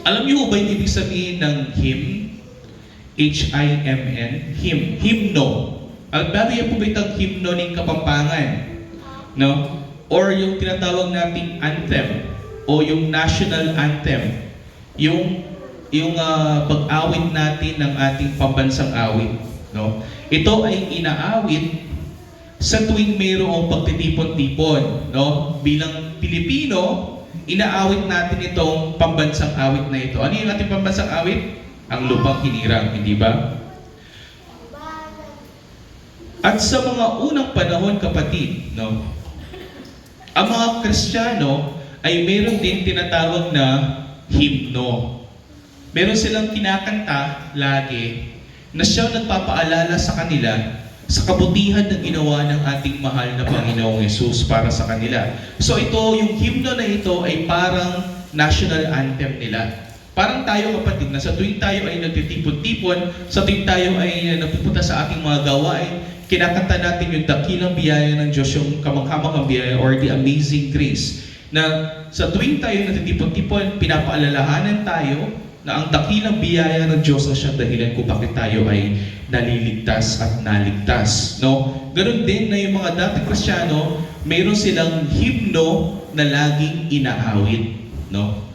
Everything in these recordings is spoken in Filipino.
Alam niyo ba yung ibig sabihin ng hymn? H-I-M-N? Hymn. Hymno. Albado yan po ba itang hymno ng Kapampangan? No? Or yung tinatawag nating anthem o yung national anthem. Yung pag-awit natin ng ating pambansang awit. No? Ito ay inaawit sa tuwing mayroong pagtitipon-tipon. No? Bilang Pilipino, inaawit natin itong pambansang awit na ito. Ano yung ating pambansang awit? Ang lupang hinirang, hindi ba? At sa mga unang panahon, kapatid, no, ang mga Kristiyano ay meron din tinatawag na himno. Meron silang kinakanta lagi na siyang nagpapaalala sa kanila sa kabutihan na ginawa ng ating mahal na Panginoong Yesus para sa kanila. So ito, yung hymno na ito ay parang national anthem nila. Parang tayo kapatid na sa tuwing tayo ay nagtitipon-tipon, sa tuwing tayo ay napupunta sa ating mga gawain, kinakanta natin yung dakilang biyaya ng Diyos, yung kamanghamanghang biyaya or the amazing grace. Na sa tuwing tayo nagtitipon-tipon, pinapaalalahanan tayo na ang dakilang biyaya ng Diyos ang siyang dahilan kung bakit tayo ay naliligtas at naligtas. No? Ganon din na yung mga dating Kristiyano, mayroon silang himno na laging inaawit. No?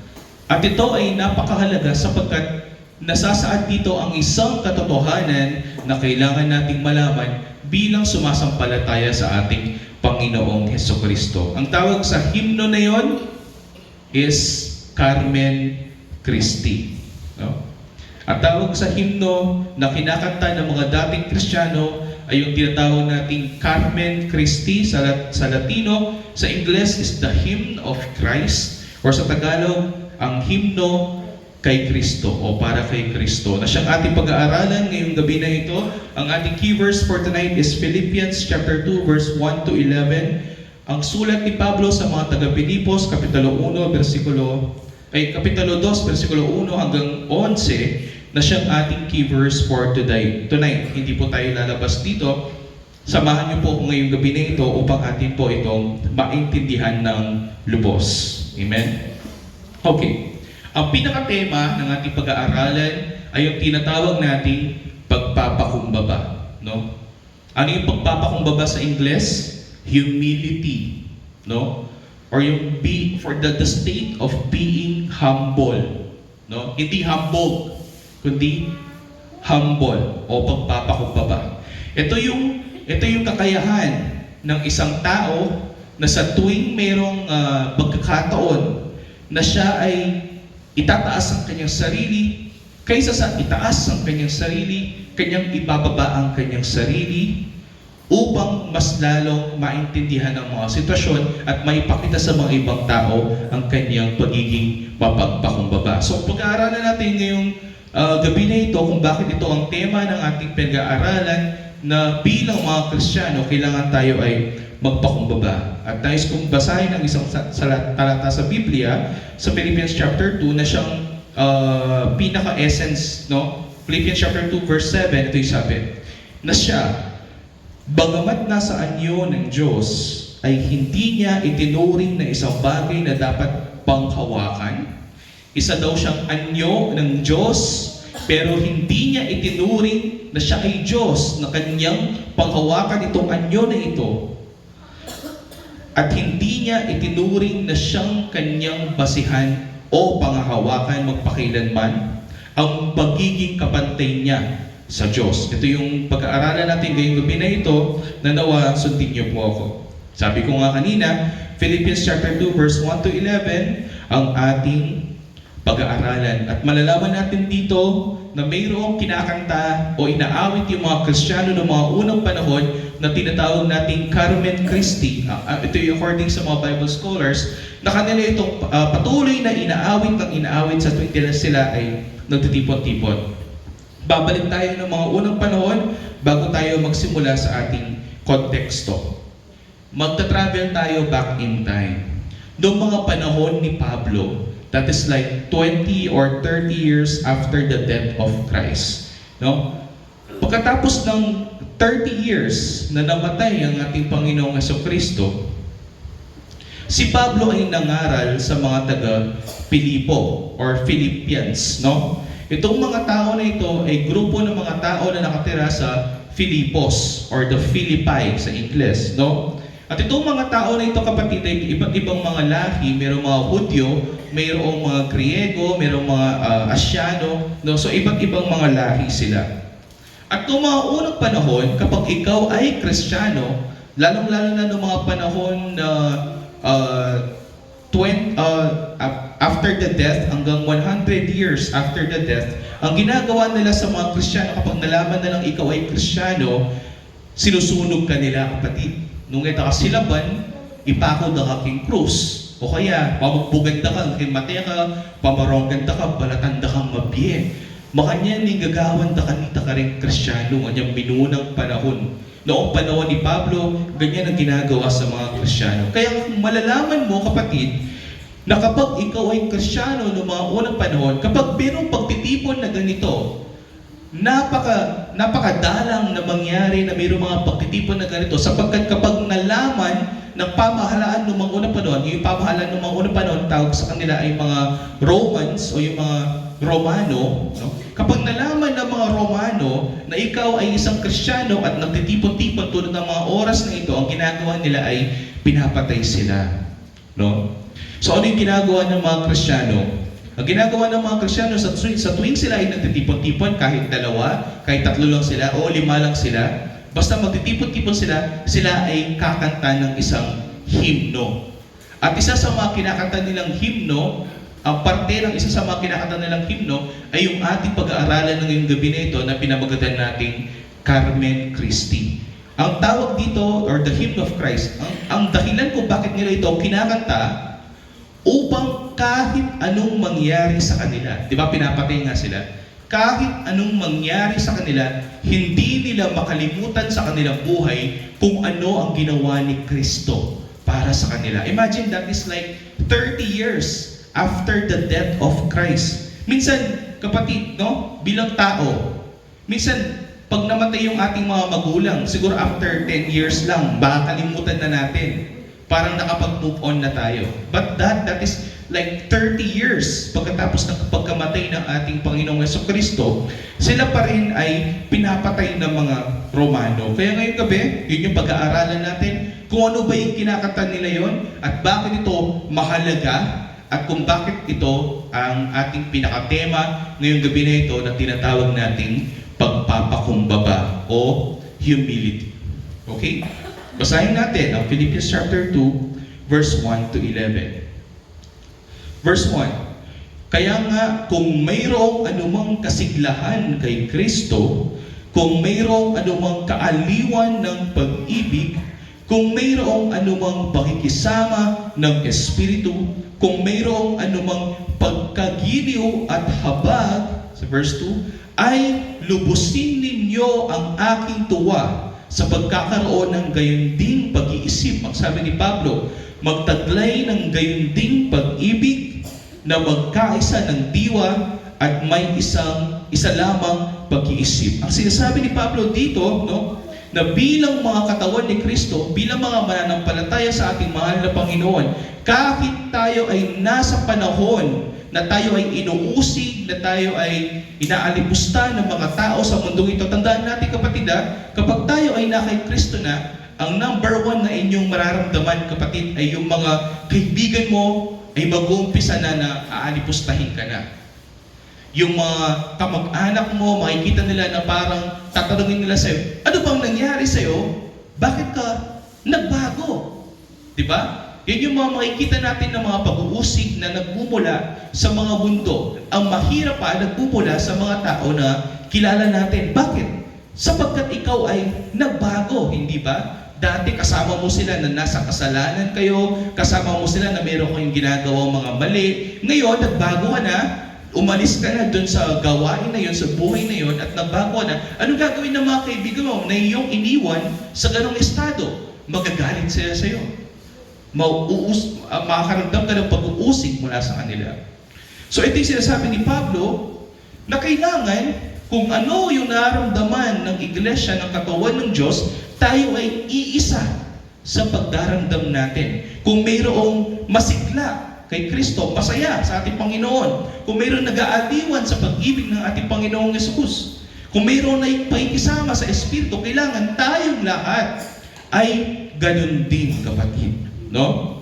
At ito ay napakahalaga sapagkat nasasaad dito ang isang katotohanan na kailangan nating malaman bilang sumasampalataya sa ating Panginoong Hesukristo. Ang tawag sa himno na yon is Carmen Christi. No? Ang tawag sa himno na kinakanta ng mga dating Kristiyano ay yung tinatawag nating Carmen Christi sa Latino. Sa Ingles is the Hymn of Christ, or sa Tagalog, ang himno kay Kristo o para kay Kristo na siyang ating pag-aaralan ngayong gabi na ito. Ang ating key verse for tonight is Philippians chapter 2 verse 1 to 11. Ang sulat ni Pablo sa mga taga-Pilipos kapitulo 2 versikulo 1 hanggang 11 na siyang ating key verse for tonight. Hindi po tayo lalabas dito. Samahan niyo po ako ngayong gabi na ito upang atin po itong maintindihan ng lubos. Amen? Okay. Ang pinaka-tema ng ating pag-aaralan ay yung tinatawag nating pagpapakumbaba. No? Ano yung pagpapakumbaba sa Ingles? Humility. No? Or yung for the state of being humble. No? Hindi humble, kundi humble o pagpapakumbaba. Ito yung kakayahan ng isang tao na sa tuwing mayroong pagkakataon na siya ay itataas ang kanyang sarili, kaysa sa itaas ang kanyang sarili, kanyang ibababa ang kanyang sarili upang mas lalong maintindihan ang mga sitwasyon at maipakita sa mga ibang tao ang kanyang pagiging mapagpakumbaba. So pag-aaralan natin ngayong gabi na ito kung bakit ito ang tema ng ating pag-aaralan na bilang mga Kristiyano, kailangan tayo ay magpakumbaba. At nais kong basahin ang isang talata sa Biblia sa Philippians chapter 2 na siyang pinaka-essence, no? Philippians chapter 2 verse 7, ito yung sabi, na siya, bagamat nasa anyo ng Diyos, ay hindi niya itinuring na isang bagay na dapat panghawakan. Isa daw siyang anyo ng Diyos, pero hindi niya itinuring na siya ay Diyos, na kanyang panghawakan itong anyo na ito. At hindi niya itinuring na siyang kanyang basihan o panghahawakan magpakailanman ang pagiging kapantay niya sa Diyos. Ito yung pag-aaralan natin ngayong gabi na ito na nawa sundin niyo po ako. Sabi ko nga kanina, Philippians chapter 2 verse 1 to 11 ang ating pag-aaralan. At malalaman natin dito na mayroong kinakanta o inaawit yung mga Kristiyano ng mga unang panahon na tinatawag nating Carmen Christi. Ito yung according sa mga Bible scholars, na kanila itong patuloy na inaawit sa tuwing sila ay nagtitipon-tipon. Babalik tayo ng mga unang panahon bago tayo magsimula sa ating konteksto. Magta-travel tayo back in time. Noong mga panahon ni Pablo, that is like 20 or 30 years after the death of Christ. No? Pagkatapos ng 30 years na namatay ang ating Panginoong Hesukristo, Si Pablo ay nangaral sa mga taga Pilipo or Philippians, no? Itong mga tao na ito ay grupo ng mga tao na nakatira sa Filipos or the Philippi sa Ingles, no? At itong mga tao na ito, kapatid, ay iba't ibang mga lahi. Mayroong mga Hudyo, mayroong mga Griego, mayroong mga Asyano, no? So iba't ibang mga lahi sila. At noong mga unang panahon, kapag ikaw ay Kristiyano, lalong-lalo na noong mga panahon na after the death, hanggang 100 years after the death, ang ginagawa nila sa mga Kristiyano, kapag nalaman na lang ikaw ay Kristiyano, sinusunog ka nila, kapatid. Nung ito ka silaban, ipako da ka king krus. O kaya, pamagbuganda ka, kimate ka, pamaronganda ka, balatanda kang mabye. Makanya ni gagawan da kanita ka rin Kristiyano, kanyang minunang panahon. Noong panahon ni Pablo, ganyan ang ginagawa sa mga Kristiyano. Kaya kung malalaman mo, kapatid, na kapag ikaw ay Kristiyano noong mga unang panahon, kapag mayroong pagtitipon na ganito, napakadalang na mangyari na mayroong mga pagtitipon na ganito, sapagkat kapag nalaman ng pamahalaan ng mga unang panahon, yung pamahalaan ng mga unang panahon, tawag sa kanila ay mga Romans o yung mga Romano, no? Kapag nalaman ng mga Romano na ikaw ay isang Kristiyano at nagtitipon-tipon tulad ng mga oras na ito, ang ginagawa nila ay pinapatay sila, no? So ano yung ginagawa ng mga Kristiyano? Ang ginagawa ng mga Kristiyano sa tuwing sila ay nagtitipon-tipon, kahit dalawa, kahit tatlo lang sila, o 5 lang sila, basta magtitipon-tipon sila, sila ay kakanta ng isang himno. At isa sa mga kinakanta nilang himno, ang parte ng isa sa mga kinakanta nilang himno, ay yung ating pag-aaralan ng ngayong gabi na ito na pinamagatan nating Carmen Christi. Ang tawag dito, or the Hymn of Christ, ang dahilan kung bakit nila ito kinakanta, upang kahit anong mangyari sa kanila, di ba pinapatay nga sila, kahit anong mangyari sa kanila, hindi nila makalimutan sa kanilang buhay kung ano ang ginawa ni Kristo para sa kanila. Imagine that is like 30 years after the death of Christ. Minsan, kapatid, no, bilang tao, minsan, pag namatay yung ating mga magulang, siguro after 10 years lang, baka kalimutan na natin. Parang nakapag-move on na tayo. But that is like 30 years pagkatapos ng pagkamatay ng ating Panginoong Jesucristo, sila pa rin ay pinapatay ng mga Romano. Kaya ngayong gabi, yun yung pag-aaralan natin, kung ano ba yung kinakanta nila yon at bakit ito mahalaga at kung bakit ito ang ating pinakatema ngayong gabi na ito na tinatawag nating pagpapakumbaba o humility. Okay? Basahin natin ang Philippians chapter 2, verse 1 to 11. Verse 1, kaya nga kung mayroong anumang kasiglahan kay Kristo, kung mayroong anumang kaaliwan ng pag-ibig, kung mayroong anumang pakikisama ng Espiritu, kung mayroong anumang pagkagiliw at habag, sa verse 2, ay lubusin ninyo ang aking tuwa sa pagkakaroon ng gayunding pag-iisip. Ang sabi ni Pablo, magtaglay ng gayunding pag-ibig na magkaisa ng diwa at may isa lamang pag-iisip. Ang sinasabi ni Pablo dito, no, na bilang mga katawan ni Kristo, bilang mga mananampalataya sa ating mahal na Panginoon, kahit tayo ay nasa panahon na tayo ay inuusig, na tayo ay inaalipusta ng mga tao sa mundong ito. Tandaan natin, kapatid, kapag tayo ay na kay Kristo na, ang number 1 na inyong mararamdaman, kapatid, ay yung mga kaibigan mo ay mag-uumpisa na aalipustahin ka na. Yung mga kamag-anak mo, makikita nila na parang tatanungin nila sa'yo, ano bang nangyari sa'yo? Bakit ka nagbago? Diba? Yan yung mga makikita natin ng mga pag-uusig na nagmumula sa mga mundo. Ang mahirap pa, nagmumula sa mga tao na kilala natin. Bakit? Sapagkat ikaw ay nagbago, hindi ba? Dati kasama mo sila na nasa kasalanan kayo, kasama mo sila na meron kayong ginagawang mga mali. Ngayon, nagbago ka na, umalis ka na dun sa gawain na yun, sa buhay na yun, at nagbago ka na. Anong gagawin ng mga kaibigan mo na iyong iniwan sa ganong estado? Magagalit sila sa'yo. Makakaramdam ka ng pag-uusig mula sa kanila. So ito yung sinasabi ni Pablo na kailangan kung ano yung nararamdaman ng iglesia, ng katawan ng Diyos, tayo ay iisa sa pagdaramdam natin. Kung mayroong masigla kay Kristo, masaya sa ating Panginoon. Kung mayroong nag-aaliwan sa pag-ibig ng ating Panginoong Yesus. Kung mayroong na pakikisama sa Espiritu, kailangan tayong lahat ay ganun din, kapatid. No?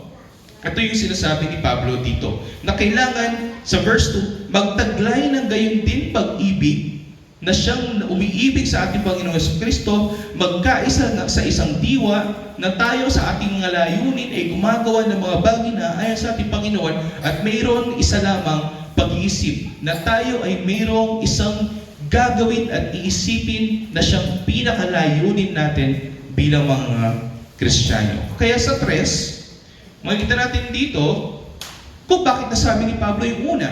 Ito yung sinasabi ni Pablo dito, na kailangan sa verse 2, magtaglay ng gayon din pag-ibig na siyang umiibig sa ating Panginoong Jesucristo, magkaisa sa isang diwa, na tayo sa ating mga layunin ay gumagawa ng mga bagay na ayon sa ating Panginoon, at mayroon isa lamang pag-iisip, na tayo ay mayroong isang gagawin at iisipin na siyang pinakalayunin natin bilang mga Kristiyano. Kaya sa 3, makikita natin dito kung bakit nasabi ni Pablo yung una.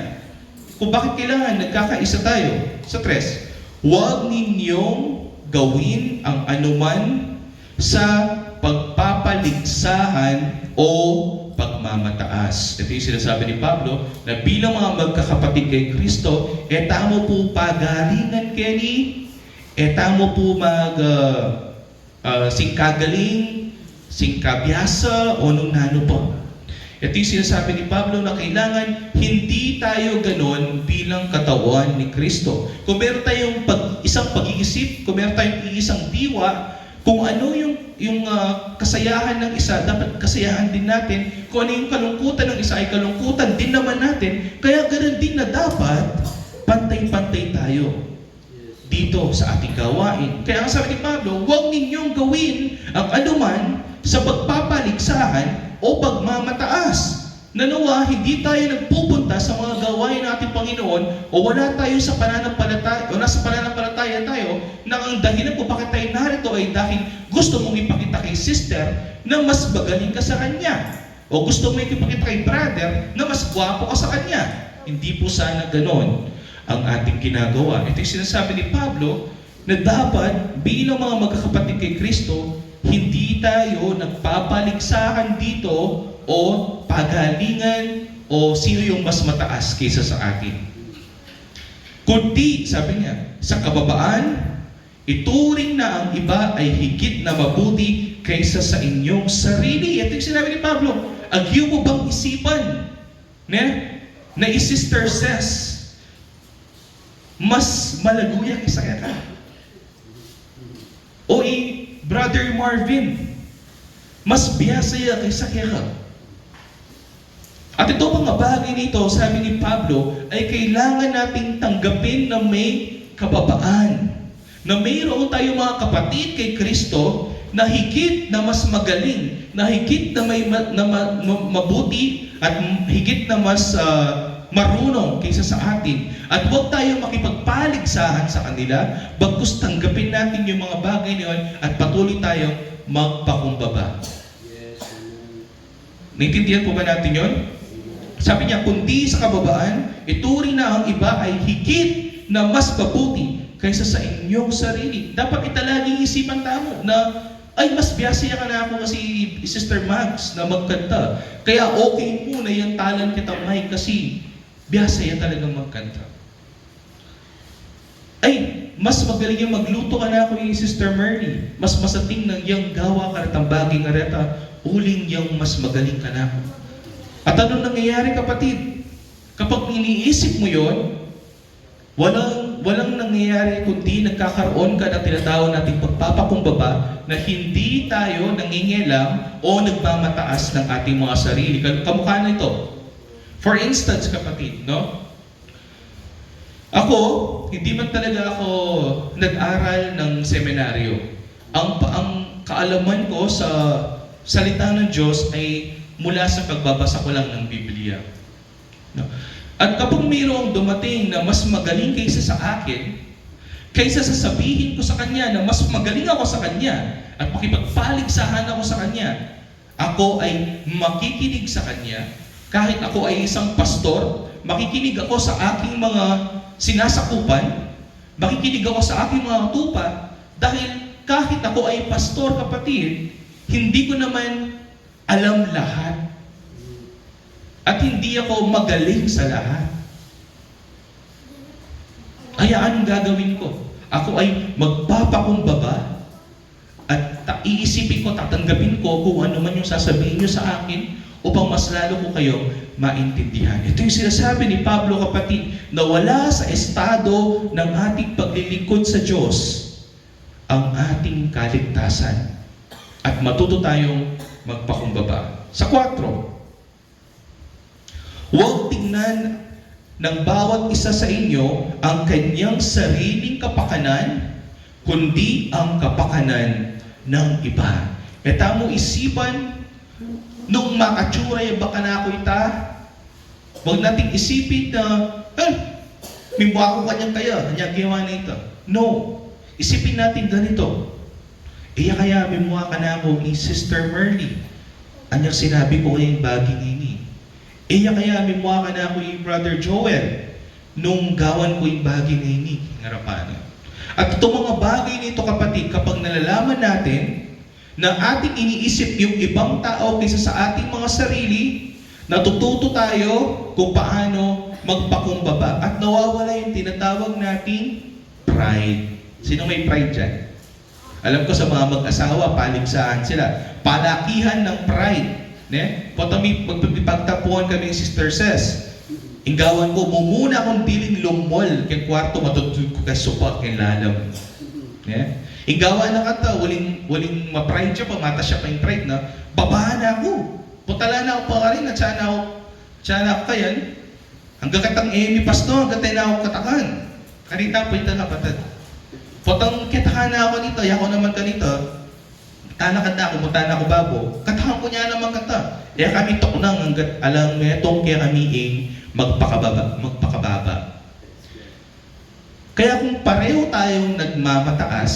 Kung bakit kailangan nagkakaisa tayo. Sa 3, huwag ninyong gawin ang anuman sa pagpapaligsahan o pagmamataas. Ito yung sinasabi ni Pablo, na bilang mga magkakapatid kay Kristo, tamo po pagalingan Kenny, tamo po singkagaling, singkabyasa, o nung nano po. Ito yung sinasabi ni Pablo na kailangan hindi tayo ganon bilang katawan ni Kristo. Kung meron tayong isang pag-iisip, kung meron tayong isang diwa, kung ano yung kasayahan ng isa, dapat kasayahan din natin. Kung ano yung kalungkutan ng isa, ay kalungkutan din naman natin. Kaya ganoon din na dapat pantay-pantay tayo dito sa ating gawain. Kaya ang sabi ni Pablo, huwag ninyong gawin ang anuman sa pagpapaligsahan o pagmamataas. Nanawa, hindi tayo nagpupunta sa mga gawain ng ating Panginoon o wala tayo sa pananampalataya o nasa pananampalataya tayo na ang dahilan kung bakit tayo narito ay dahil gusto mong ipakita kay sister na mas magaling ka sa kanya o gusto mong ipakita kay brother na mas gwapo ka sa kanya. Hindi po sana ganon ang ating ginagawa. Ito yung sinasabi ni Pablo na dapat bilang mga magkakapatid kay Kristo, hindi tayo nagpapaligsahan dito o pagalingan o sino yung mas mataas kaysa sa atin. Kundi, sabi niya, sa kababaan, ituring na ang iba ay higit na mabuti kaysa sa inyong sarili. Ito yung sinabi ni Pablo, agyo mo bang isipan na i-sister says, mas malaguya kaysa ka. O Brother Marvin, mas biyasaya kaysa ka. At ito mga bagay nito, sabi ni Pablo, ay kailangan nating tanggapin na may kababaan. Na mayroon tayo mga kapatid kay Kristo na higit na mas magaling, na higit na mabuti at higit na mas marunong kaysa sa atin. At huwag tayo makipagpaligsahan sa kanila, bagkus tanggapin natin yung mga bagay niyon at patuloy tayong magpakumbaba. Yes, amen. Naintindihan po ba natin yon? Sabi niya, kundi sa kababaan, ituring na ang iba ay higit na mas mabuti kaysa sa inyong sarili. Dapat italaging isipan tamo na ay mas biyasaya ka na ako kasi Sister Max na magkanta. Kaya okay mo na yung talent kita, Mike, kasi biyasaya talagang magkanta. Ay, mas magaling yung magluto ka na ako yung Sister Merly. Mas masating ng yung gawa ka at ang baging areta, uling yung mas magaling ka na ako. At anong nangyayari, kapatid? Kapag iniisip mo yon, walang nangyayari kundi nagkakaroon ka ng tinatawag nating pagpapakumbaba na hindi tayo nangingialam o nagmamataas ng ating mga sarili. Kamukha na ito. For instance, kapatid, no? Ako, hindi man talaga ako nag-aral ng seminaryo. Ang kaalaman ko sa salita ng Diyos ay mula sa pagbabasa ko lang ng Biblia. No? At kapag mayroong dumating na mas magaling kaysa sa akin, kaysa sasabihin ko sa kanya na mas magaling ako sa kanya at makipagpaligsahan ako sa kanya, ako ay makikinig sa kanya. Kahit ako ay isang pastor, makikinig ako sa aking mga sinasakupan, makikinig ako sa aking mga tupa, dahil kahit ako ay pastor, kapatid, hindi ko naman alam lahat. At hindi ako magaling sa lahat. Kaya anong gagawin ko? Ako ay magpapakumbaba at iisipin ko, tatanggapin ko kung ano man yung sasabihin nyo sa akin upang mas lalo ko kayo maintindihan. Ito yung sinasabi ni Pablo, kapatid, na wala sa estado ng ating paglilingkod sa Diyos ang ating kaligtasan at matuto tayong magpakumbaba. Sa 4, huwag tingnan ng bawat isa sa inyo ang kanyang sariling kapakanan, kundi ang kapakanan ng iba. E tamo isipan, nung makatsura yung baka na ako ita, huwag nating isipin na, may buha ko kanyang kaya, kanyang ginawa na ito. No. Isipin natin ganito. Kaya may buha ka na ako ni Sister Merly. Anyang sinabi ko kayong bagay nini. Kaya may buha ka na ako ni Brother Joel. Nung gawan ko yung bagay nini. Ngarapan. At itong mga bagay nito, kapatid, kapag nalalaman natin na ating iniisip yung ibang tao kaysa sa ating mga sarili, natututo tayo kung paano magpakumbaba at nawawala yung tinatawag nating pride. Sino may pride dyan? Alam ko sa mga mag-asawa, paligsahan sila. Palakihan ng pride. Magpagtapuan kami yung Sister Ses. Inggawan ko, mumuna akong diling lumol kay kwarto, matutulog ko kay supak, kay lalam. Inggawa na kanta, waling ma-pride siya, pamata siya pa yung pride na, babahan ako. Putala na ako pa rin, at sana ako kayan. Hanggang katang Amy Pasto, hanggang tayo na ako katakan. Karita po ito na patad. Potang kitakan na ako nito, yako naman ka nito. Tanakad na ako, muta na ako babo. Katakan ko niya naman kata. Kaya kami toknang hanggat alang metong kaya kami magpakababa. Kaya kung pareho tayong nagmamataas,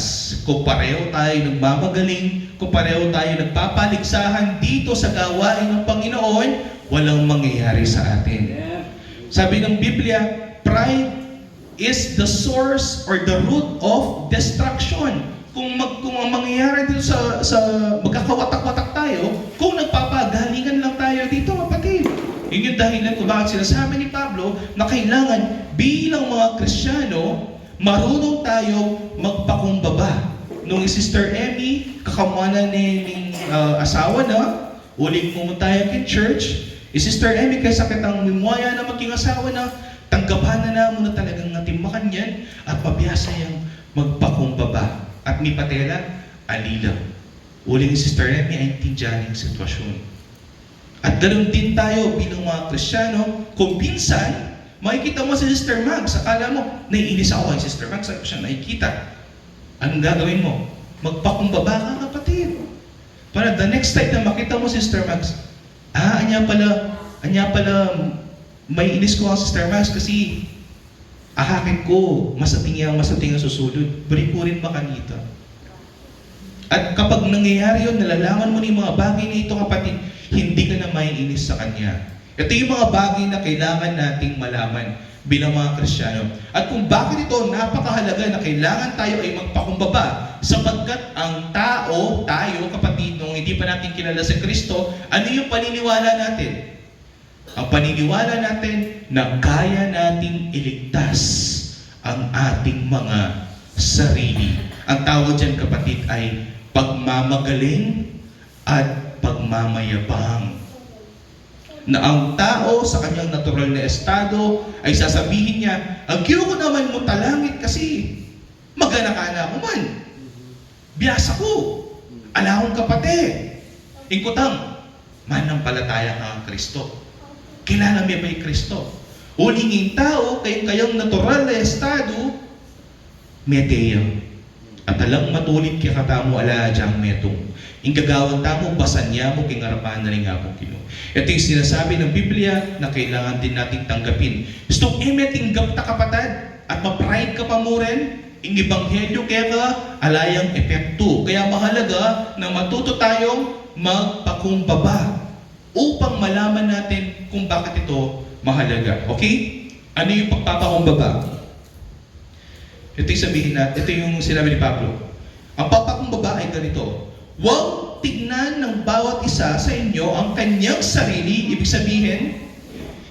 kung pareho tayong nagmamagaling, kung pareho tayong nagpapaligsahan dito sa gawain ng Panginoon, walang mangyayari sa atin. Sabi ng Biblia, pride is the source or the root of destruction. Kung ang mangyayari dito sa magkakawatak-watak tayo, kung nagpapagalingan lang tayo dito, kapatid. Yun yung dahilan kung bakit sinasabi ni Pablo na kailangan bilang mga Kristiyano, marunong tayong magpakumbaba. Nung Sister Emmy, kakamana ni asawa na, uling pumunta kay church, Sister Emmy, kaysa kitang mimuaya na maging asawa na, tanggapan na mo na talagang natimakan yan at mabiyasa yung magpakumbaba. At ni Patela, alila. Uling Sister Emmy ay tindiyan yung sitwasyon. At ganoon din tayo bilang mga Kristiyano, kung minsan, makikita mo si Sister Mags, akala mo, naiinis ako kay Sister Mags, sabi ko siya, nakikita. Anong gagawin mo? Magpakumbaba ka, kapatid. Para the next time na makita mo si Sister Mags, anya pala, may inis ko ang Sister Mags kasi ahakit ko, masating ang susulod. Berikurin ba kanita? At kapag nangyayari yun, nalalaman mo ni mga bagay na ito, kapatid, hindi ka na maiinis sa Kanya. Ito yung mga bagay na kailangan nating malaman bilang mga Kristiyano. At kung bakit ito napakahalaga na kailangan tayo ay magpakumbaba, sapagkat ang tayo, kapatid, nung hindi pa natin kilala si Kristo, ano yung paniniwala natin? Ang paniniwala natin na kaya nating iligtas ang ating mga sarili. Ang tawag dyan, kapatid, ay pagmamagaling at pagmamayabang. Na ang tao sa kanyang natural na estado ay sasabihin niya, agyo ko naman mo talangit kasi magana ka na ako man. Biyasa ko. Alahong kapate. Ingkutang, manampalataya ka ang Kristo. Kilala mo may Kristo. Ulingin tao, kayong natural na estado, meteya. At alang matulit kaya katamo ala dyang metong. Ingagawan tamo, basan niya mo, kingarapan na rin nga po kino. Ito yung sinasabi ng Biblia na kailangan din nating tanggapin. Gusto tinggap ta kapatid, at ma-pride ka pa mo rin, ang ebanghelyo kaya ka, alayang epekto. Kaya mahalaga na matuto tayong magpakumbaba upang malaman natin kung bakit ito mahalaga. Okay? Ano yung pagpapakumbaba? Ito yung sabihin natin, ito yung sinabi ni Pablo. Ang pagpapakumbaba ay ganito. Huwag tignan ng bawat isa sa inyo ang kanyang sarili. Ibig sabihin,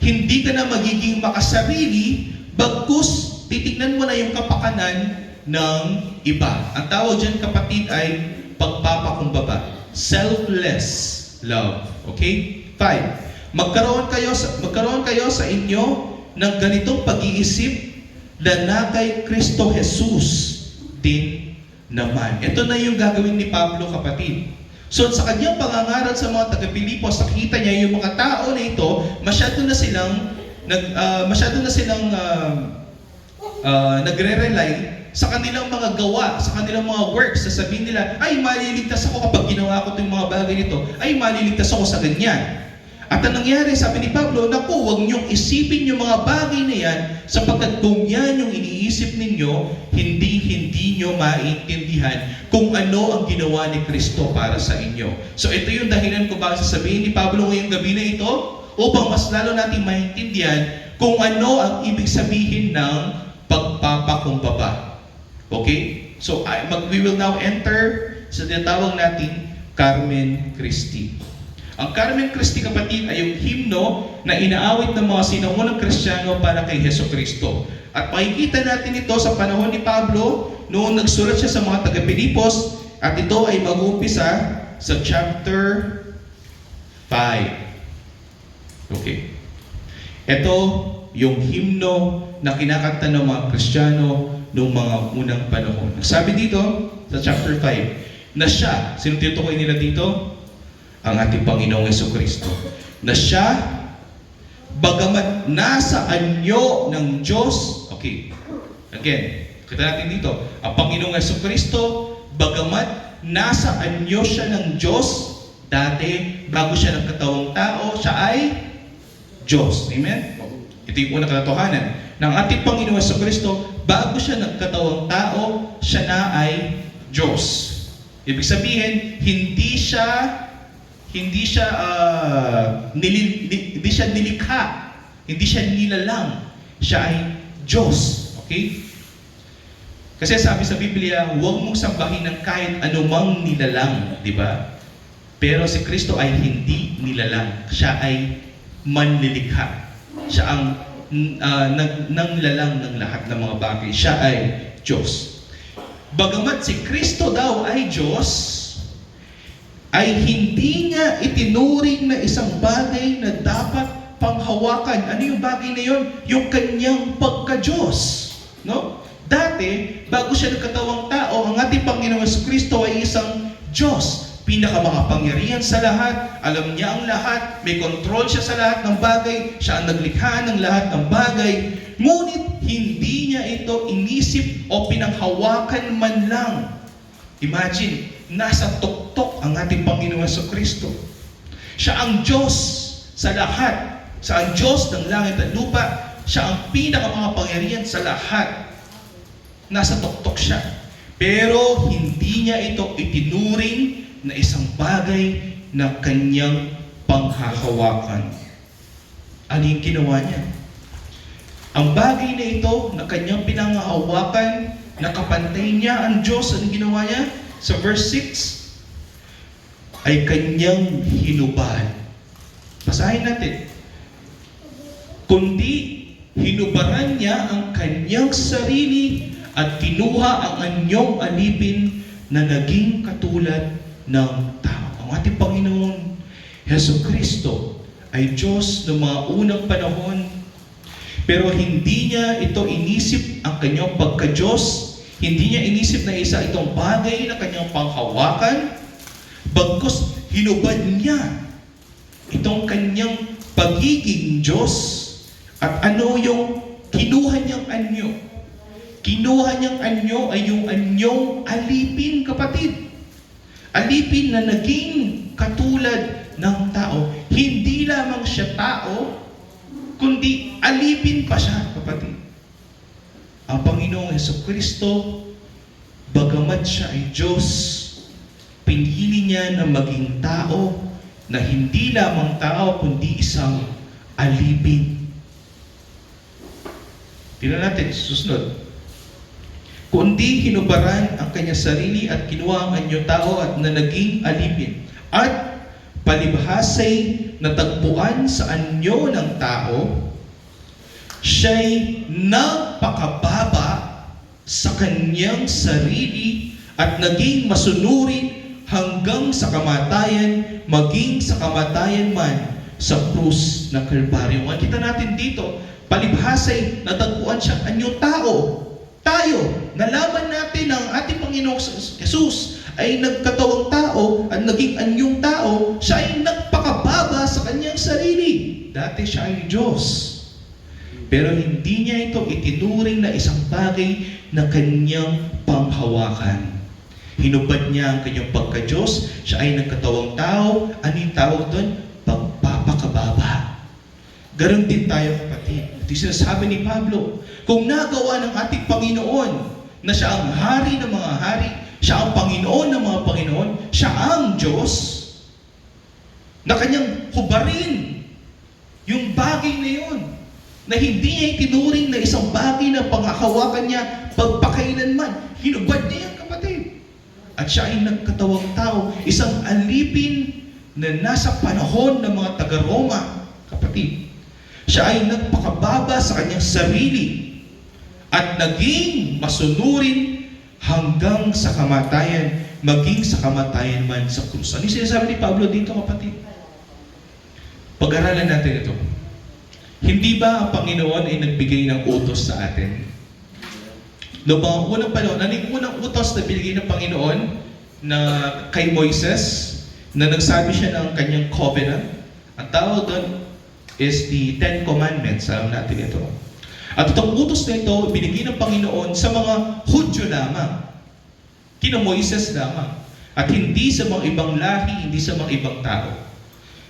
hindi ka na magiging makasarili, bagkus titignan mo na yung kapakanan ng iba. Ang tawag dyan, kapatid, ay pagpapakumbaba. Selfless love. Okay? 5. Magkaroon kayo sa inyo ng ganitong pag-iisip na kay Kristo Jesus din naman. Ito na yung gagawin ni Pablo, kapatid. So sa kanyang pangangaral sa mga taga-Pilipos, nakita niya yung mga tao na ito, masyado na silang nagre-rely sa kanilang mga gawa, sa kanilang mga works. Sasabihin nila, ay maliligtas ako kapag ginawa ko itong mga bagay nito, ay maliligtas ako sa ganyan. At ang nangyari, sabi ni Pablo, naku, huwag niyong isipin yung mga bagay na yan, sapagkat kung yan yung iniisip ninyo, hindi nyo maintindihan kung ano ang ginawa ni Kristo para sa inyo. So ito yung dahilan kung bakit sasabihin ni Pablo ngayong gabi na ito, upang mas lalo natin maintindihan kung ano ang ibig sabihin ng pagpapakumbaba. Okay? So we will now enter sa tinatawag nating Carmen Christi. Ang Carmen Christi, kapatid, ay yung himno na inaawit ng mga sinaunang Kristiyano para kay Jesucristo. At makikita natin ito sa panahon ni Pablo noong nagsulat siya sa mga taga-Pilipos, at ito ay mag-uumpisa sa chapter 5. Okay. Ito yung himno na kinakanta ng mga Kristiyano noong mga unang panahon. Sabi dito sa chapter 5 na siya, sino tinutukoy nila dito? Ang ating Panginoong Jesucristo. Na siya, bagamat nasa anyo ng Diyos, okay, again, kita natin dito, ang Panginoong Jesucristo, bagamat nasa anyo siya ng Diyos, dati, bago siya nagkatawang tao, siya ay Diyos. Amen? Ito yung unang katotohanan. Ng ating Panginoong Jesucristo, bago siya nagkatawang tao, siya na ay Diyos. Ibig sabihin, hindi siya nilikha, hindi siya nilalang, siya ay Diyos. Okay? Kasi sabi sa Biblia, huwag mong sambahin ng kahit anumang nilalang, di ba? Pero si Kristo ay hindi nilalang, siya ay manlilikha. Siya ang nanglalang ng lahat ng mga bagay. Siya ay Diyos. Bagamat si Kristo daw ay Diyos, ay hindi niya itinuring na isang bagay na dapat panghawakan. Ano yung bagay na yun? Yung kanyang pagka-Diyos. No? Dati, bago siya nagkatawang tao, ang ating Panginoong Jesucristo ay isang Diyos. Pinakamakapangyarihan sa lahat, alam niya ang lahat, may control siya sa lahat ng bagay, siya ang naglikha ng lahat ng bagay. Ngunit, hindi niya ito inisip o pinanghawakan man lang. Imagine, nasa tuktok ang ating Panginoong Jesucristo. Siya ang Diyos sa lahat. Siya ang Diyos ng langit at lupa. Siya ang pinakamakapangyarihan sa lahat. Nasa tuktok siya. Pero hindi niya ito itinuring na isang bagay na kanyang panghahawakan. Ano yung ginawa niya? Ang bagay na ito na kanyang pinanghahawakan, nakapantay niya ang Diyos, ang ginawa niya? Sa verse 6, ay kanyang hinubad. Basahin natin. Kundi hinubaran niya ang kanyang sarili at kinuha ang anyong alipin na naging katulad ng tao. Ang ating Panginoon Jesucristo ay Diyos ng mga unang panahon, pero hindi niya ito inisip ang kanyang pagka-Diyos. Hindi niya inisip na isa itong bagay na kanyang panghawakan, bagkus hinubad niya itong kanyang pagiging Diyos. At ano yung kinuha niyang anyo? Kinuha niyang anyo ay yung anyong alipin, kapatid. Alipin na naging katulad ng tao. Hindi lamang siya tao, kundi alipin pa siya, kapatid. Ang Panginoong Jesucristo, bagamat siya ay Diyos, pinili niya na maging tao, na hindi lamang tao, kundi isang alipin. Tingnan natin, susunod. Kundi hinubaran ang kanyang sarili at kinuha ang anyong tao at na naging alipin. At palibhasay natagpuan sa anyo ng tao, siya'y napakababa sa kanyang sarili at naging masunurin hanggang sa kamatayan, maging sa kamatayan man sa krus ng Kalbaryo. Makita natin dito, palibhasay natagpuan siyang anyong tao. Tayo, nalaman natin ang ating Panginoong Jesus ay nagkatawang tao at naging anyong tao, siya ay nagpakababa sa kanyang sarili. Dati siya ay Diyos. Pero hindi niya ito itinuring na isang bagay na kanyang panghawakan. Hinubad niya ang kanyang pagka-Diyos, siya ay nagkatawang tao. Ano yung tawag doon? Pagpapakababa. Ganon din tayo, kapatid. Ito yung sinasabi ni Pablo. Kung nagawa ng ating Panginoon na siya ang hari ng mga hari, siya ang Panginoon ng mga Panginoon, siya ang Diyos, na kanyang hubarin yung bagay na yun, na hindi niya itinuring na isang bagay na panghahawakan niya pagpakailanman. Hinubad niya yan, kapatid. At siya ay nagkatawang tao, isang alipin na nasa panahon ng mga taga-Roma, kapatid. Siya ay nagpakababa sa kanyang sarili at naging masunurin hanggang sa kamatayan, maging sa kamatayan man sa krus. Ano yung sinasabi ni Pablo dito, kapatid? Pag-aralan natin ito. Hindi ba ang Panginoon ay nagbigay ng utos sa atin? Noong mga unang panahon, ano yung unang utos na binigay ng Panginoon na kay Moises, na nagsabi siya ng kanyang covenant? Ang tawag doon is the Ten Commandments. Alam natin ito. At itong utos na ito, binigay ng Panginoon sa mga Hudyo lamang. Kina Moises lamang. At hindi sa mga ibang lahi, hindi sa mga ibang tao.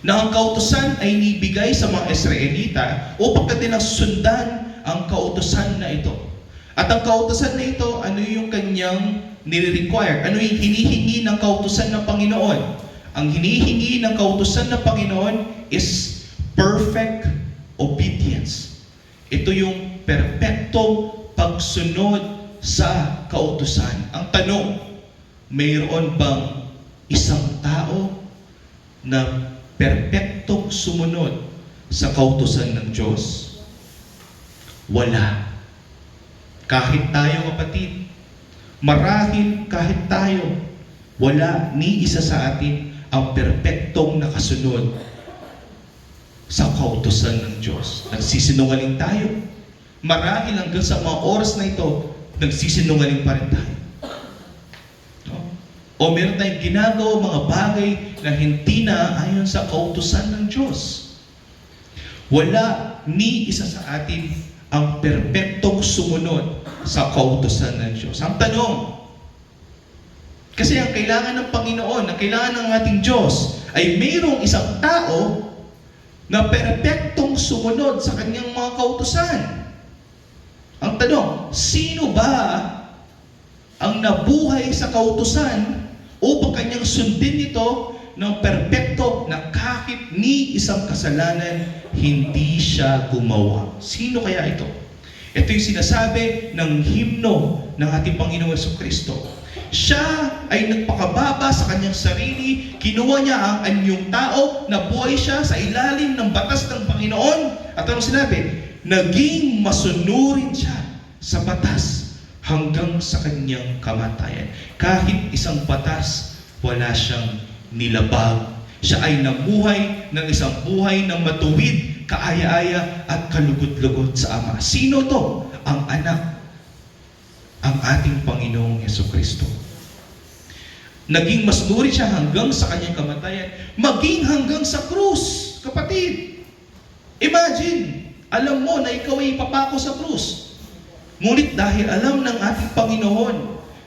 Na ang kautusan ay nibigay sa mga Israelita upang kanilang sundan ang kautusan na ito. At ang kautusan na ito, ano yung kanyang nire-require? Ano yung hinihingi ng kautusan ng Panginoon? Ang hinihingi ng kautusan ng Panginoon is perfect obedience. Ito yung perpektong pagsunod sa kautusan. Ang tanong, mayroon bang isang tao na perpektong sumunod sa kautusan ng Diyos? Wala. Kahit tayo, kapatid, marahil kahit tayo, wala ni isa sa atin ang perpektong nakasunod sa kautusan ng Diyos. Nagsisinungaling tayo. Marahil hanggang sa mga oras na ito, nagsisinungaling pa rin tayo. O meron tayong ginagawa mga bagay na hindi na ayon sa kautusan ng Diyos. Wala ni isa sa atin ang perpektong sumunod sa kautusan ng Diyos. Ang tanong, kasi ang kailangan ng Panginoon, ang kailangan ng ating Diyos, ay mayroong isang tao na perpektong sumunod sa kanyang mga kautusan. Ang tanong, sino ba ang nabuhay sa kautusan upang kanyang sundin ito ng perpekto na kahit ni isang kasalanan, hindi siya gumawa? Sino kaya ito? Ito yung sinasabi ng himno ng ating Panginoong Jesucristo. Siya ay nagpakababa sa kanyang sarili, kinuha niya ang anyong tao, nabuhay siya sa ilalim ng batas ng Panginoon. At anong sinabi? Naging masunurin siya sa batas hanggang sa kanyang kamatayan. Kahit isang batas, wala siyang nilabag. Siya ay namuhay ng isang buhay ng matuwid, kaaya-aya at kalugod-lugod sa Ama. Sino to? Ang anak, ang ating Panginoong Jesucristo. Naging masunurin siya hanggang sa kanyang kamatayan, maging hanggang sa krus. Kapatid, imagine, alam mo na ikaw ay ipapako sa krus. Ngunit dahil alam ng ating Panginoon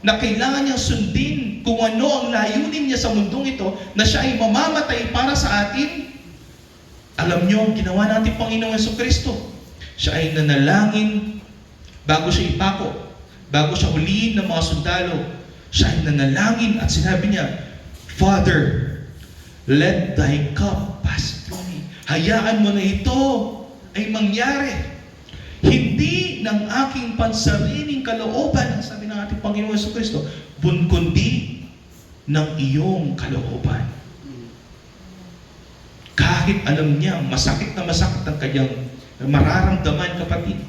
na kailangan niyang sundin kung ano ang layunin niya sa mundong ito, na siya ay mamamatay para sa atin, alam niyo ang ginawa natin Panginoong Jesucristo. Siya ay nanalangin bago siya ipako, bago siya huliin ng mga sundalo. Siya ay nanalangin at sinabi niya, Father, let thy cup pass through me. Hayaan mo na ito ay mangyari. Hindi ng aking pansariling kalooban, ang sabi ng ating Panginoong Jesucristo, kundi ng iyong kalooban. Kahit alam niya, masakit na masakit ang kanyang mararamdaman, kapatid.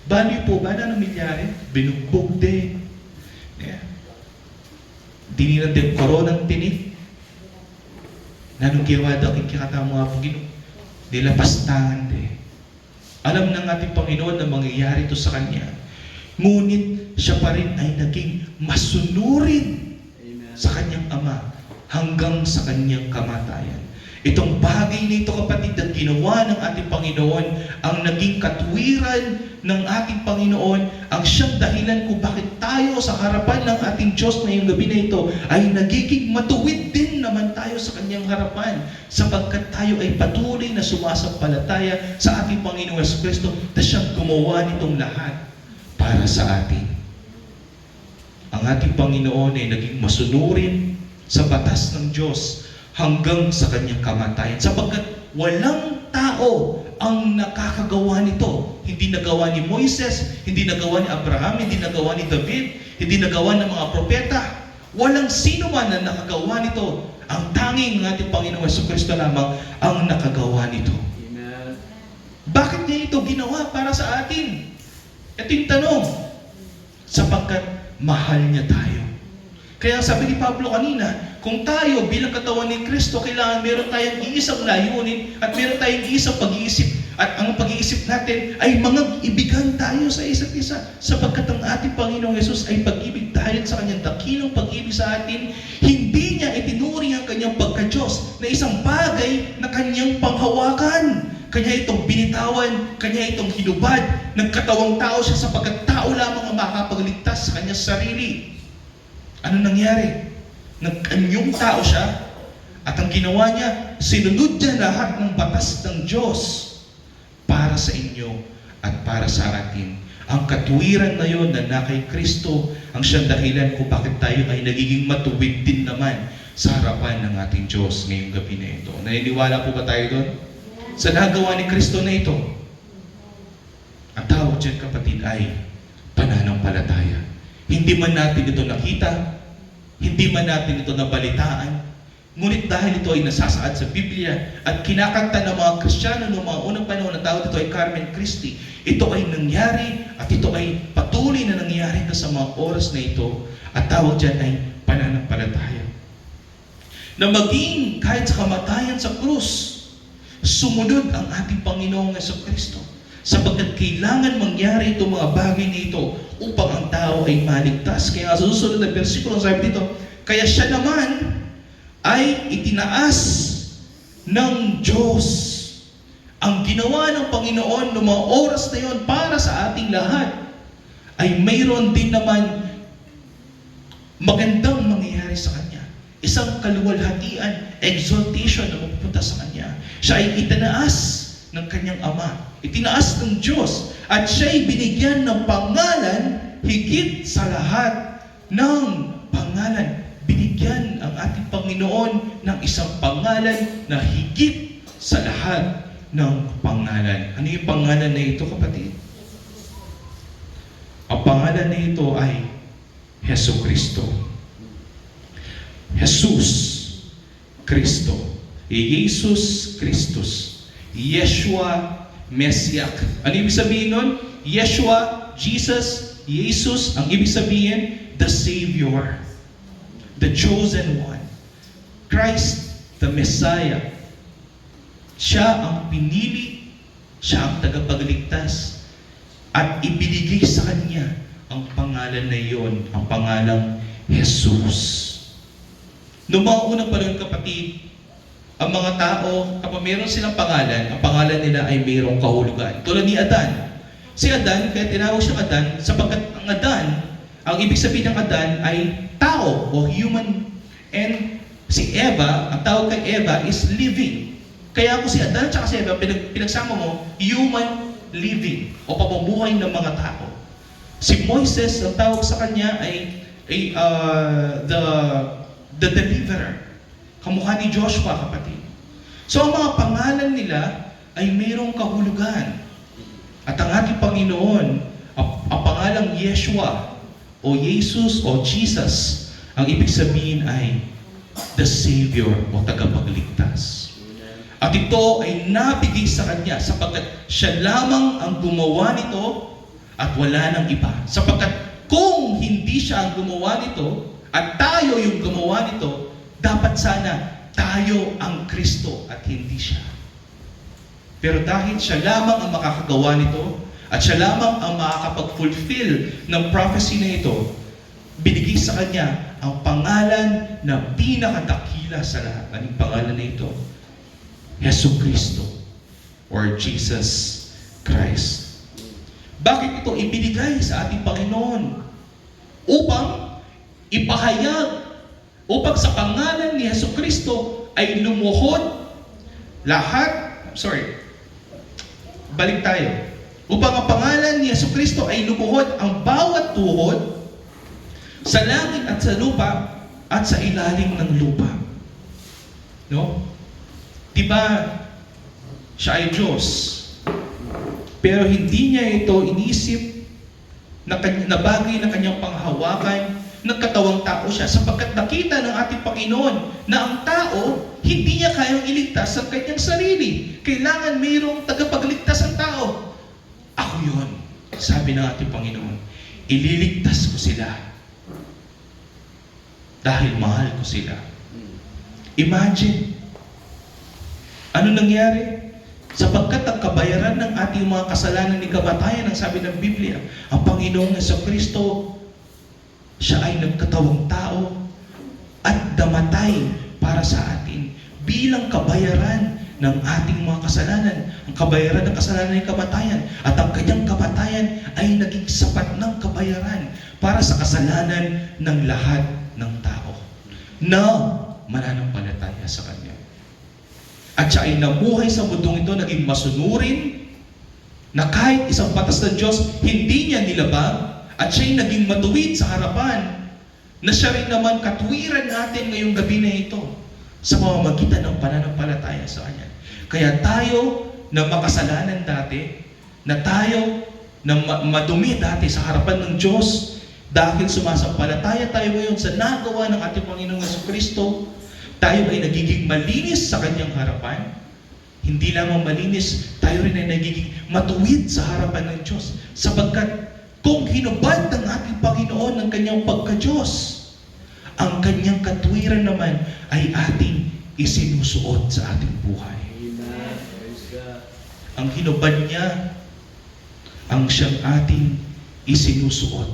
Baliw po ba na nangyari? Binugbog din. Yeah. Dinilan din koronang tinik. Nanong kiwada kikikata mga Panginoon. Nilapastangan de. Alam ng ating Panginoon na mangyayari ito sa Kanya. Ngunit siya pa rin ay naging masunurin sa Kanyang Ama hanggang sa Kanyang kamatayan. Itong bagay na ito, kapatid, ang ginawa ng ating Panginoon, ang naging katwiran ng ating Panginoon, ang siyang dahilan kung bakit tayo sa harapan ng ating Diyos ngayong gabi na ito ay nagiging matuwid din naman tayo sa Kanyang harapan, sapagkat tayo ay patuloy na sumasampalataya sa ating Panginoong Jesucristo na siyang gumawa nitong lahat para sa atin. Ang ating Panginoon ay naging masunurin sa batas ng Diyos hanggang sa Kanyang kamatayan, sapagkat walang tao ang nakakagawa nito. Hindi nagawa ni Moises, hindi nagawa ni Abraham, hindi nagawa ni David, hindi nagawa ng mga propeta. Walang sino man na nakagawa nito. Ang tanging ng ating Panginoong Jesucristo lamang ang nakagawa nito. Amen. Bakit niya ito ginawa para sa atin? Ito yung tanong. Sapagkat mahal niya tayo. Kaya sabi ni Pablo kanina, kung tayo bilang katawan ni Kristo, kailangan meron tayong iisang layunin at meron tayong iisang pag-iisip. At ang pag-iisip natin ay ibigan tayo sa isa't isa. Sapagkat ang ating Panginoong Yesus ay pag-ibig dahil sa Kanyang dakilang pag-ibig sa atin, hindi niya itinuri ang Kanyang pagka-Diyos na isang bagay na Kanyang panghawakan. Kanya itong binitawan, Kanya itong hinubad, nagkatawang tao siya sapagkat tao lamang ang makakapagligtas sa Kanyang sarili. Ano nangyari? Nag-anyong tao siya at ang ginawa niya, sinunod niya lahat ng batas ng Diyos para sa inyo at para sa atin. Ang katwiran na yon na kay Kristo ang siyang dahilan kung bakit tayo ay nagiging matuwid din naman sa harapan ng ating Diyos ngayong gabi na ito. Naniniwala po ba tayo doon? Sa nagawa ni Kristo na ito, ang tawag dyan, kapatid, ay pananampalataya. Hindi man natin ito nakita, hindi man natin ito nabalitaan, ngunit dahil ito ay nasasaad sa Biblia at kinakanta ng mga Kristiyano noong mga unang panahon, na tawag ito ay Carmen Christi, ito ay nangyari at ito ay patuloy na nangyari sa mga oras na ito, at tawag dyan ay pananampalataya. Na maging kahit sa kamatayan sa krus, sumunod ang ating Panginoong Jesucristo, sapagkat kailangan mangyari itong mga bagay na ito upang ang tao ay maligtas. Kaya sa susunod na versikulo, sabi dito, kaya siya naman ay itinaas ng Diyos. Ang ginawa ng Panginoon noong mga oras na yon para sa ating lahat ay mayroon din naman magandang mangyayari sa Kanya. Isang kaluwalhatian, exaltation na mapupunta sa Kanya. Siya ay itinaas ng Kanyang Ama. Itinaas ng Diyos at siya'y binigyan ng pangalan higit sa lahat ng pangalan. Binigyan ang ating Panginoon ng isang pangalan na higit sa lahat ng pangalan. Ano yung pangalan na ito, kapatid? Ang pangalan na ito ay Jesucristo. Jesus Kristo. Jesus Christus. Yeshua Mesiak. Ano ibig sabihin nun? Yeshua, Jesus, Jesus, ang ibig sabihin, the Savior, the chosen one. Christ, the Messiah. Siya ang pinili, siya ang tagapagligtas, at ibinigay sa Kanya ang pangalan na iyon, ang pangalang Jesus. Noong mga unang panahon, kapatid, ang mga tao, kapag meron silang pangalan, ang pangalan nila ay mayroong kahulugan. Tulad ni Adan. Si Adan, kaya tinawag siyang Adan, sapagkat ang Adan, ang ibig sabihin ng Adan ay tao o human. And si Eva, ang tawag kay Eva is living. Kaya kung si Adan at si Eva, pinagsama mo, human living o pamumuhay ng mga tao. Si Moises, ang tawag sa kanya ay the deliverer. Kamukha ni Joshua, kapatid. So ang mga pangalan nila ay mayroong kahulugan. At ang ating Panginoon, ang pangalang Yeshua o Jesus o Jesus, ang ibig sabihin ay the Savior o tagapagligtas. At ito ay nabigay sa Kanya sapagkat siya lamang ang gumawa nito at wala nang iba. Sapagkat kung hindi siya ang gumawa nito at tayo yung gumawa nito, dapat sana tayo ang Kristo at hindi siya. Pero dahil siya lamang ang makakagawa nito, at siya lamang ang makakapag-fulfill ng prophecy na ito, binigay sa kanya ang pangalan na pinakadakila sa lahat. Anong pangalan na ito? Jesucristo or Jesus Christ. Bakit ito ibinigay sa ating Panginoon? Upang ipahayag, upang sa pangalan ni Jesucristo ay lumuhod balik tayo. Upang ang pangalan ni Jesucristo ay lumuhod ang bawat tuhod sa langit at sa lupa at sa ilalim ng lupa. No? Diba, siya ay Diyos. Pero hindi niya ito inisip na bagay na kanyang panghawakan, nagkatawang tao siya, sapagkat nakita ng ating Panginoon na ang tao, hindi niya kayang iligtas ang kanyang sarili. Kailangan mayroong tagapagligtas ang tao. Ako yun, sabi ng ating Panginoon. Ililigtas ko sila. Dahil mahal ko sila. Imagine, ano nangyari? Sapagkat ang kabayaran ng ating mga kasalanan ni kamatayan, ang sabi ng Biblia, ang Panginoong Jesucristo, siya ay nagkatawang tao at namatay para sa atin bilang kabayaran ng ating mga kasalanan. Ang kabayaran ng kasalanan ay kamatayan, at ang kanyang kamatayan ay naging sapat ng kabayaran para sa kasalanan ng lahat ng tao na mananampalataya sa kanya. At siya ay namuhay sa mundong ito, naging masunurin, na kahit isang batas ng Diyos hindi niya nilabag, at siya ay naging matuwid sa harapan, na siya rin naman katwiran natin ngayong gabi na ito sa pamamagitan ng pananampalataya sa Kanya. Kaya tayo na makasalanan dati, na tayo na madumi dati sa harapan ng Diyos, dahil sumasampalataya tayo ngayon sa nagawa ng ating Panginoong Jesucristo, tayo ay nagiging malinis sa Kanyang harapan. Hindi lamang malinis, tayo rin ay nagiging matuwid sa harapan ng Diyos. Sapagkat kung hinubad ng ating Panginoon ng Kanyang pagka-Diyos, ang Kanyang katwiran naman ay ating isinusuot sa ating buhay. Ang hinubad niya, ang siyang ating isinusuot.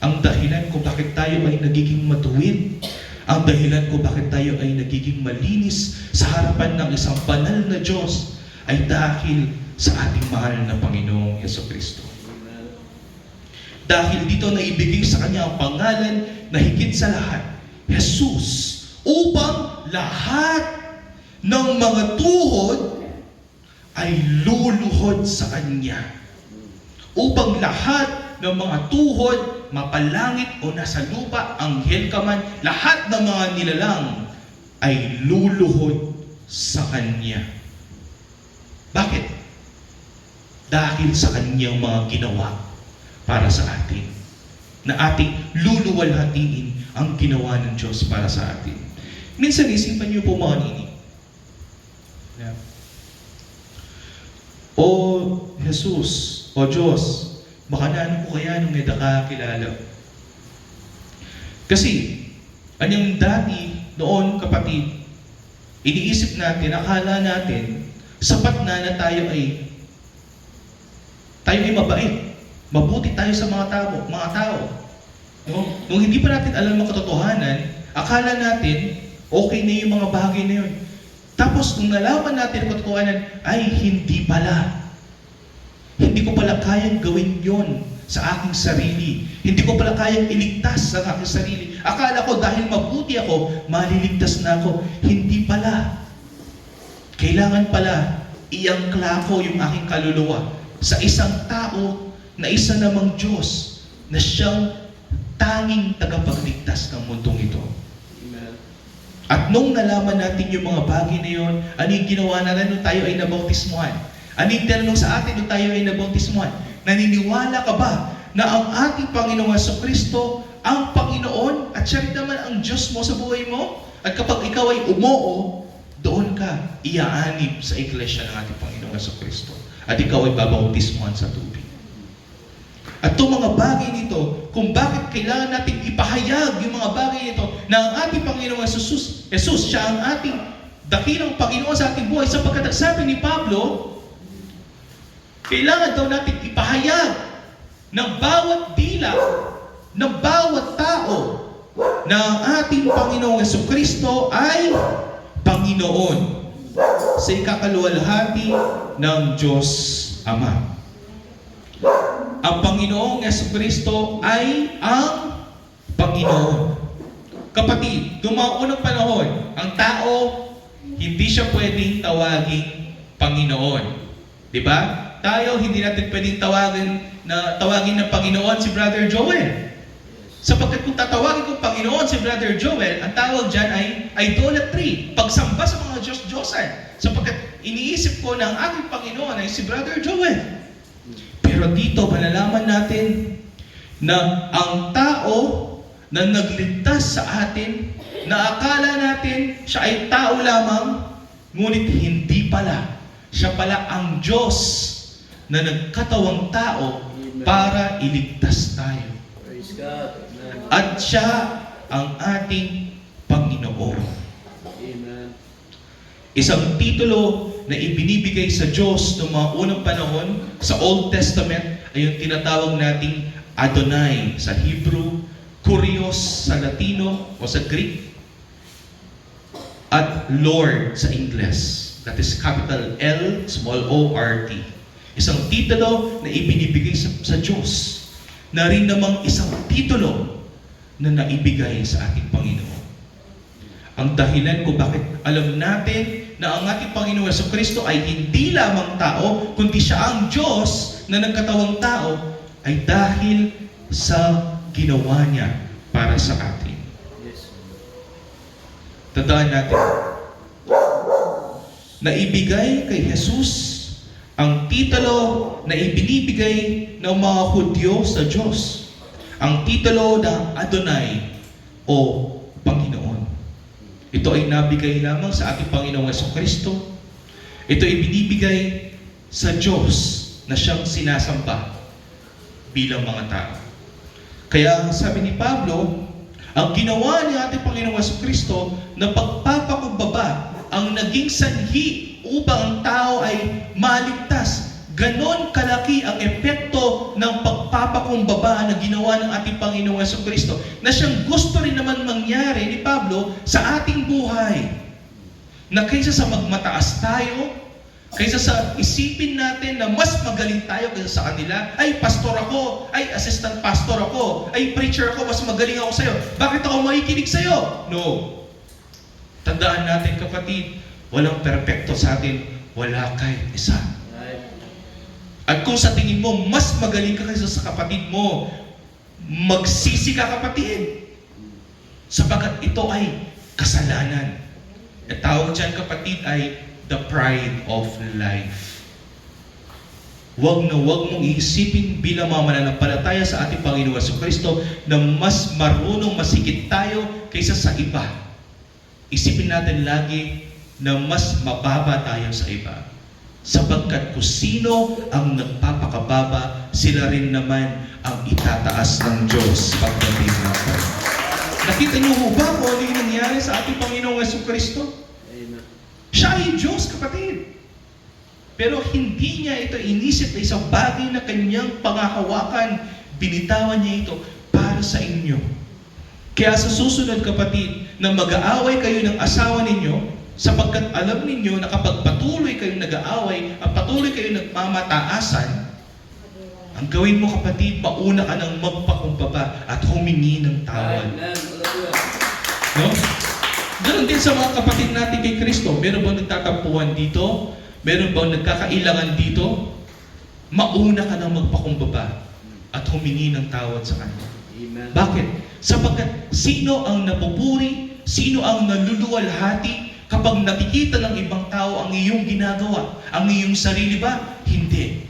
Ang dahilan kung bakit tayo ay nagiging matuwid, ang dahilan kung bakit tayo ay nagiging malinis sa harapan ng isang banal na Diyos, ay dahil sa ating mahal na Panginoong Jesucristo. Dahil dito na ibigay sa Kanya ang pangalan na higit sa lahat, Jesus, upang lahat ng mga tuhod ay luluhod sa Kanya. Upang lahat ng mga tuhod, mapalangit o nasa lupa, anghel ka man, lahat ng mga nilalang ay luluhod sa Kanya. Bakit? Dahil sa Kanyang mga ginawa para sa atin, na ating luluwalhatiin ang ginawa ng Diyos para sa atin. Minsan isipan niyo po mga nini, O Jesus, O Diyos, baka naano ko kaya nung may nakakilala. Kasi, anyang dati noon, kapatid, iniisip natin, akala natin, sapat na tayo ay mabait. Mabuti tayo sa mga tao. No? Nung hindi pa natin alam ang katotohanan, akala natin, okay na yung mga bagay na yun. Tapos, nung nalaman natin ang katotohanan, ay hindi pala. Hindi ko pala kayang gawin yon sa aking sarili. Hindi ko pala kayang iligtas sa aking sarili. Akala ko dahil mabuti ako, maliligtas na ako. Hindi pala. Kailangan pala iangkla ko yung aking kaluluwa sa isang tao na isa namang Diyos na siyang tanging tagapagligtas ng mundong ito. Amen. At nung nalaman natin yung mga bagay na yun, ano yung ginawa natin nung tayo ay nabautismuhan? Ano yung tinanong sa atin nung tayo ay nabautismuhan? Naniniwala ka ba na ang ating Panginoong Jesucristo ang Panginoon at siya rin naman ang Diyos mo sa buhay mo? At kapag ikaw ay umoo, doon ka iaanib sa iglesia ng ating Panginoong Jesucristo. At ikaw ay babautismuhan sa tubig. At itong mga bagay nito, kung bakit kailangan natin ipahayag yung mga bagay nito na ang ating Panginoong Jesus Jesus, siya ang ating dakilang Panginoon sa ating buhay. Sapagkat sabi ni Pablo, kailangan daw natin ipahayag ng bawat dila, ng bawat tao, na ang ating Panginoong Jesucristo ay Panginoon sa ikakaluwalhati ng Diyos Ama. Ang Panginoong Jesucristo ay ang Panginoon. Kapatid, dumaunang panahon, ang tao, hindi siya pwedeng tawaging Panginoon. Di ba? Tayo, hindi natin pwedeng tawagin ng Panginoon si Brother Joel. Sapagkat kung tatawagin kong Panginoon si Brother Joel, ang tawag dyan ay idolatry, pagsamba sa mga Diyos-Diyosan. Sapagkat iniisip ko na ang aking Panginoon ay si Brother Joel. Pero dito, malalaman natin na ang tao na nagligtas sa atin, na akala natin siya ay tao lamang, ngunit hindi pala. Siya pala ang Diyos na nagkatawang tao para iligtas tayo. Praise God. At siya ang ating Panginoon. Amen. Isang titulo na ibinibigay sa Diyos noong mga unang panahon sa Old Testament ay yung tinatawag nating Adonai sa Hebrew, Kurios sa Latino o sa Greek, at Lord sa Ingles. That is capital L, small o, R, T. Isang titulo na ibinibigay sa Diyos, na rin namang isang titulo na naibigay sa ating Panginoon. Ang dahilan kung bakit alam natin na ang ating Panginoon Jesucristo ay hindi lamang tao, kundi siya ang Diyos na nagkatawang tao, ay dahil sa ginawa niya para sa atin. Yes. Tandaan natin, na ibigay kay Jesus ang titulo na ibinibigay ng mga Hudyo sa Diyos. Ang titulo ng Adonai o Panginoon. Ito ay nabigay lamang sa ating Panginoong Jesucristo. Ito ay binibigay sa Diyos na siyang sinasamba bilang mga tao. Kaya sabi ni Pablo, ang ginawa ni ating Panginoong Jesucristo na pagpapakumbaba ang naging sanhi upang ang tao ay maligtas. Ganon kalaki ang epekto ng pagpapakumbaba na ginawa ng ating Panginoong Jesucristo na siyang gusto rin naman mangyari ni Pablo sa ating buhay. Na kaysa sa magmataas tayo, kaysa sa isipin natin na mas magaling tayo kaysa sa kanila, ay pastor ako, ay assistant pastor ako, ay preacher ako, mas magaling ako sa'yo. Bakit ako makikinig sa'yo? No. Tandaan natin kapatid, walang perpekto sa atin, wala kahit isa. At kung sa tingin mo, mas magaling ka kaysa sa kapatid mo, magsisi ka kapatid. Sapagkat ito ay kasalanan. At tawag dyan kapatid ay the pride of life. Huwag mong iisipin bilang mga mananampalataya sa ating Panginoong Jesucristo na mas marunong masikip tayo kaysa sa iba. Isipin natin lagi na mas mababa tayo sa iba. Sapagkat kung sino ang nagpapakababa, sila rin naman ang itataas ng Diyos pagdating natin. Nakita niyo ho ba kung ano yung nangyari sa ating Panginoong Jesucristo? Siya ay Diyos, kapatid. Pero hindi niya ito inisip na isang bagay na kanyang pangahawakan. Binitawan niya ito para sa inyo. Kaya sa susunod, kapatid, na mag-aaway kayo ng asawa ninyo, sapagkat alam ninyo na kapag patuloy kayong nag-aaway at patuloy kayong nagmamataasan, ang gawin mo kapatid, mauna ka ng magpakumbaba at humingi ng tawad. No? Ganon din sa mga kapatid natin kay Kristo. Meron bang nagtatampuhan dito? Meron bang nagkakailangan dito? Mauna ka ng magpakumbaba at humingi ng tawad sa Kanya. Amen. Bakit? Sapagkat sino ang napupuri, sino ang naluluwalhati kapag nakikita ng ibang tao ang iyong ginagawa? Ang iyong sarili ba? Hindi.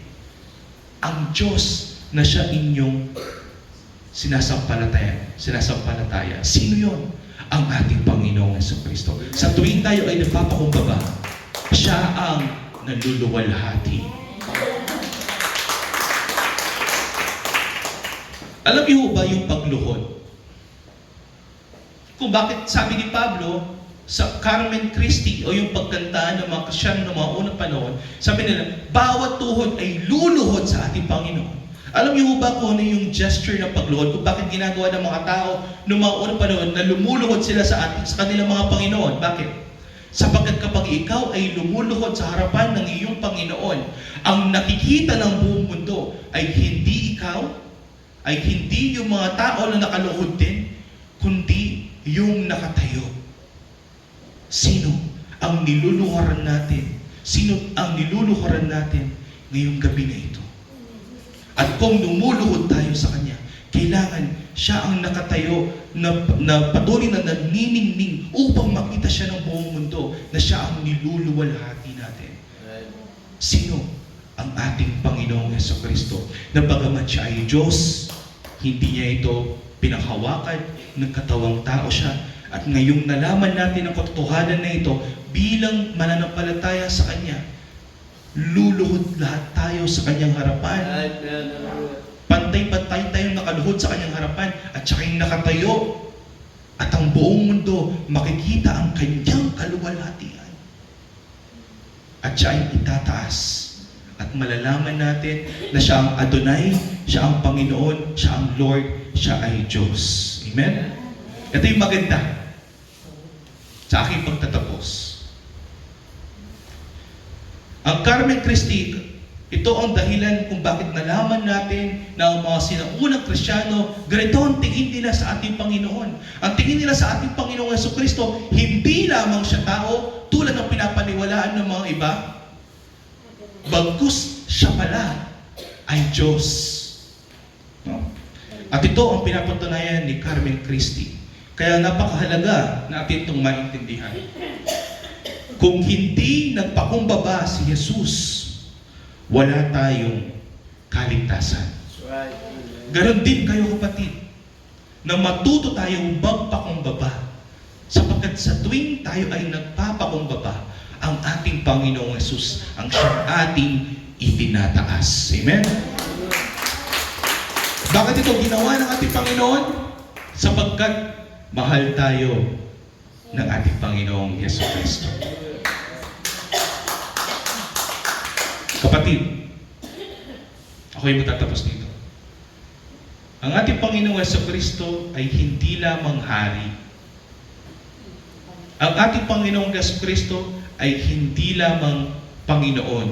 Ang Diyos na siya inyong sinasampalataya. Sino yon? Ang ating Panginoong Jesucristo. Sa tuwing tayo ay nagpapakumbaba, siya ang naluluwalhati. Alam niyo ba yung pagluhod? Kung bakit sabi ni Pablo, sa Carmen Christi o yung pagkantaan ng mga Kristiyano ng mga unang panahon, sabi nila, bawat tuhod ay luluhod sa ating Panginoon. Alam niyo ba kung ano yung gesture ng pagluhod? Kung bakit ginagawa ng mga tao noong mga unang panahon na lumuluhod sila sa kanilang mga Panginoon? Bakit? Sapagkat kapag ikaw ay lumuluhod sa harapan ng iyong Panginoon, ang nakikita ng buong mundo ay hindi ikaw, ay hindi yung mga tao na nakaluhod din, kundi yung nakatayo. Sino ang niluluhuran natin? Sino ang niluluhuran natin ngayong gabi na ito? At kung lumuluhod tayo sa Kanya, kailangan siya ang nakatayo na patuloy na naniningning upang makita siya ng buong mundo na siya ang niluluwalhati natin. Sino? Ang ating Panginoong Jesucristo. Na bagamat siya ay Diyos, hindi niya ito pinanghawakan, nagkatawang tao siya. At ngayong nalaman natin ang katotohanan na ito, bilang mananampalataya sa Kanya, luluhod lahat tayo sa Kanyang harapan. Pantay-pantay tayong nakaluhod sa Kanyang harapan at siya ay nakatayo. At ang buong mundo makikita ang Kanyang kaluwalhatian. At siya ay itataas. At malalaman natin na siya ang Adonai, siya ang Panginoon, siya ang Lord, siya ay Diyos. Amen? Ito yung maganda sa aking pagtatapos. Ang Carmen Christi, ito ang dahilan kung bakit nalaman natin na ang mga sinaunang Kristiyano, ganito ang tingin nila sa ating Panginoon. Ang tingin nila sa ating Panginoong Jesucristo, hindi lamang siya tao, tulad ng pinapaniwalaan ng mga iba, bagkus siya pala ay Diyos. No? At ito ang pinapatunayan ni Carmen Christi. Kaya napakahalaga natin itong maintindihan. Kung hindi nagpakumbaba si Jesus, wala tayong kaligtasan. Ganon din kayo kapatid, na matuto tayong magpakumbaba. Sapagkat sa tuwing tayo ay nagpapakumbaba, ang ating Panginoong Jesus ang siyang ating itinataas. Amen? Bakit ito ginawa ng ating Panginoon? Sapagkat mahal tayo ng ating Panginoong Jesucristo. Kapatid, ako'y matatapos dito. Ang ating Panginoong Jesucristo ay hindi lamang hari. Ang ating Panginoong Jesucristo ay hindi lamang Panginoon.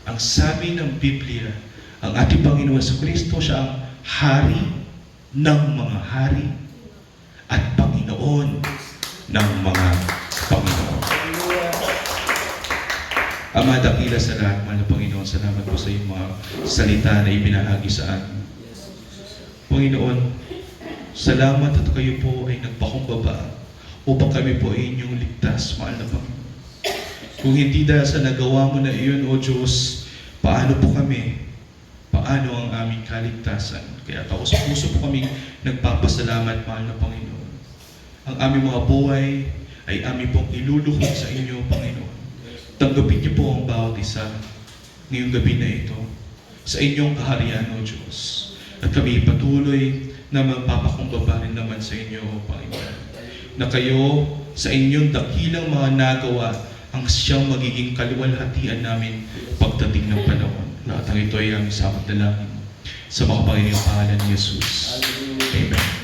Ang sabi ng Biblia, ang ating Panginoong Jesucristo siya ang hari ng mga hari at Panginoon ng mga Panginoon. Ama, dakila sa lahat, mahal na Panginoon, salamat po sa iyong mga salita na ibinahagi sa atin. Panginoon, salamat at kayo po ay nagpakumbaba upang kami po ay inyong ligtas, mahal na Panginoon. Kung hindi dahil sa nagawa mo na iyon, O Diyos, paano po kami? Paano ang aming kaligtasan? Kaya taos puso po kami nagpapasalamat, mahal na Panginoon. Ang aming mga buhay ay aming pong iluluhod sa inyo, Panginoon. Tanggapin niyo po ang bawat isa ngayong gabi na ito sa inyong kaharian, O Diyos. At kami patuloy na magpapakumbaba rin naman sa inyo, Panginoon. Na kayo sa inyong dakilang mga nagawa ang siyang magiging kaluwalhatian namin pagdating ng panahon. Lahat ng ito ay aming samot dalangin sa mga Panginoong pangalan ni Jesus. Amen.